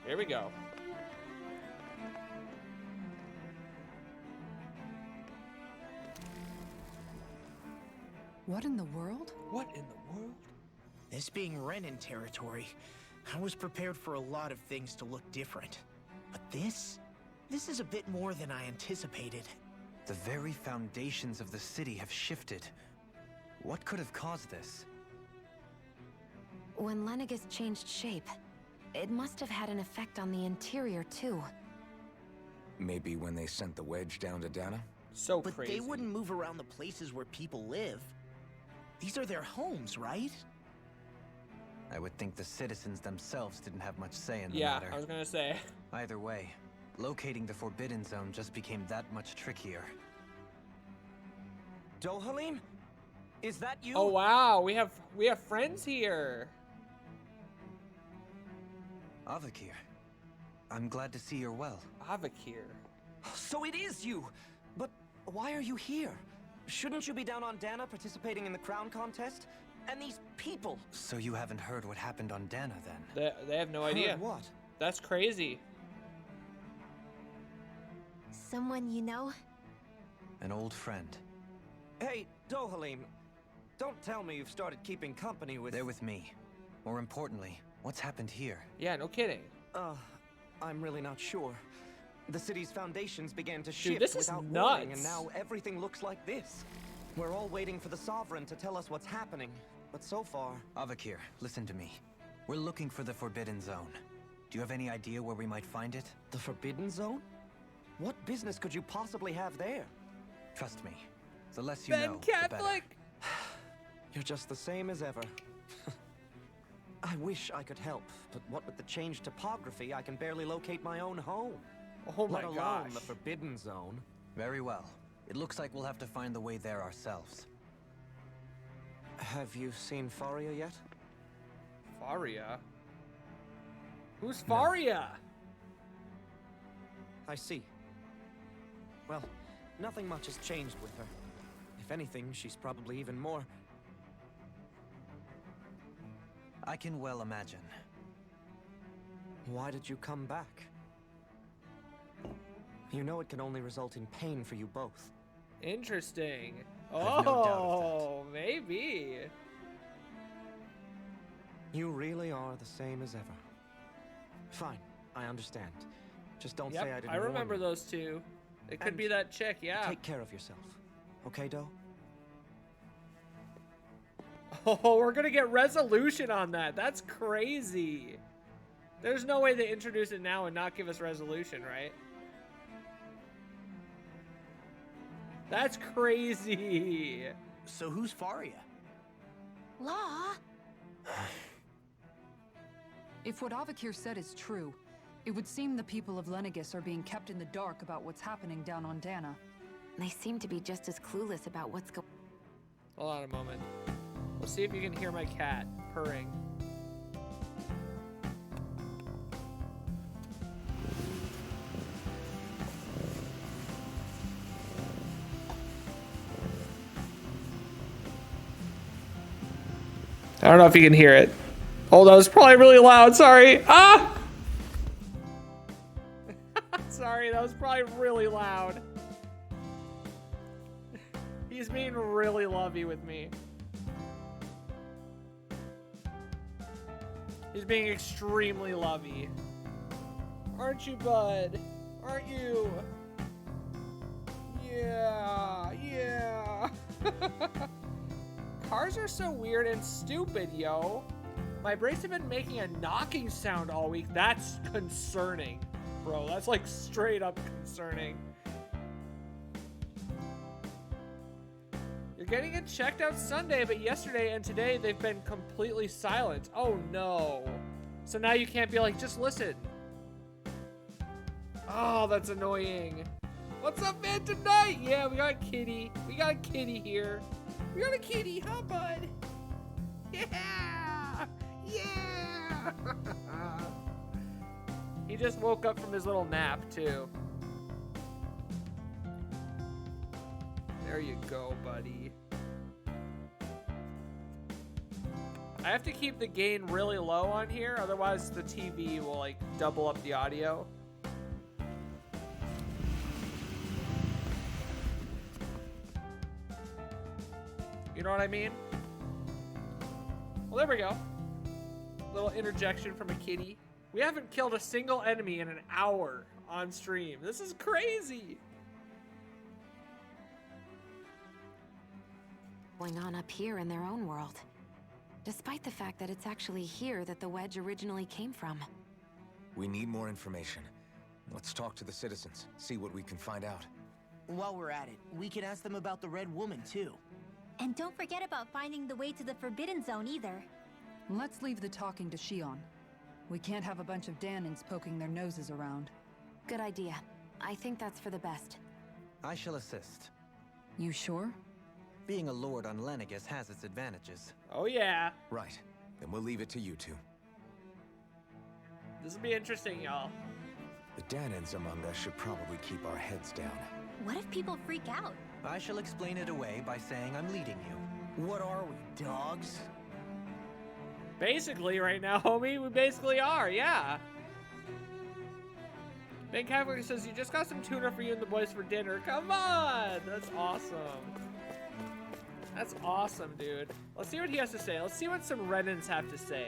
Here we go. What in the world? What in the world? This being Renin territory, I was prepared for a lot of things to look different. But this is a bit more than I anticipated. The very foundations of the city have shifted. What could have caused this? When Lenegus changed shape, it must have had an effect on the interior too. Maybe when they sent the wedge down to Dana? So But crazy. they wouldn't move around the places where people live. These are their homes, right? I would think the citizens themselves didn't have much say in the Yeah, matter. I was gonna say. Either way, locating the Forbidden Zone just became that much trickier. Dohalim? Is that you? Oh wow, we have friends here. Avakir, I'm glad to see you're well. Avakir. So it is you! But why are you here? Shouldn't you be down on Dana participating in the crown contest? And these people! So you haven't heard what happened on Dana then? They have no idea. Heard what? That's crazy. Someone you know? An old friend. Hey, Dohalim, don't tell me you've started keeping company with... They're with me. More importantly, what's happened here? Yeah, no kidding. I'm really not sure. The city's foundations began to shift this is without nuts. warning, and now everything looks like this. We're all waiting for the Sovereign to tell us what's happening, but so far... Avakir, listen to me. We're looking for the Forbidden Zone. Do you have any idea where we might find it? The Forbidden Zone? What business could you possibly have there? Trust me. The less you Ben know, the better. Catholic. You're just the same as ever. I wish I could help, but what with the changed topography, I can barely locate my own home. Oh my Let alone gosh. the Forbidden Zone. Very well. It looks like we'll have to find the way there ourselves. Have you seen Faria yet? Faria? Who's Faria? I see. Well, nothing much has changed with her. If anything, she's probably even more... I can well imagine. Why did you come back? You know it can only result in pain for you both. Interesting. I've no doubt of Oh, maybe. You really are the same as ever. Fine, I understand. Just don't say I Yep, didn't I remember warn you. those two. It could And be that chick, yeah. Take care of yourself. Okay, Doe? Oh, we're gonna get resolution on that. That's crazy. There's no way they introduce it now and not give us resolution, right? That's crazy. So who's Faria? Law? If what Avakir said is true, it would seem the people of Lenegis are being kept in the dark about what's happening down on Dana. They seem to be just as clueless about what's going Hold on a moment. Let's see if you can hear my cat purring. I don't know if you can hear it. Oh, that was probably really loud. Sorry. Ah! Sorry, that was probably really loud. He's being really lovey with me. He's being extremely lovey. Aren't you, bud? Aren't you? Yeah, yeah. Cars are so weird and stupid, yo. My brakes have been making a knocking sound all week. That's concerning, bro. That's like straight up concerning. You're getting it checked out Sunday, but yesterday and today they've been completely silent. Oh no. So now you can't be like, just listen. Oh, that's annoying. What's up, Phantom Knight? Yeah, we got a kitty. We got a kitty here. We got a kitty, huh, bud? Yeah! Yeah! He just woke up from his little nap, too. There you go, buddy. I have to keep the gain really low on here, otherwise the TV will, like, double up the audio. You know what I mean? Well, there we go. Little interjection from a kitty. We haven't killed a single enemy in an hour on stream. This is crazy. on up here in their own world. Despite the fact that it's actually here that the wedge originally came from. We need more information. Let's talk to the citizens, see what we can find out. While we're at it, we can ask them about the Red Woman, too. And don't forget about finding the way to the Forbidden Zone either. Let's leave the talking to Shion. We can't have a bunch of Danins poking their noses around. Good idea. I think that's for the best. I shall assist. You sure? Being a lord on Lenegis has its advantages. Oh yeah. Right. Then we'll leave it to you two. This will be interesting, y'all. The Danins among us should probably keep our heads down. What if people freak out? I shall explain it away by saying I'm leading you. What are we, dogs? Basically, right now, homie, we basically are, yeah. Ben Catholic says, you just got some tuna for you and the boys for dinner. Come on! That's awesome. That's awesome, dude. Let's see what he has to say. Let's see what some Renans have to say.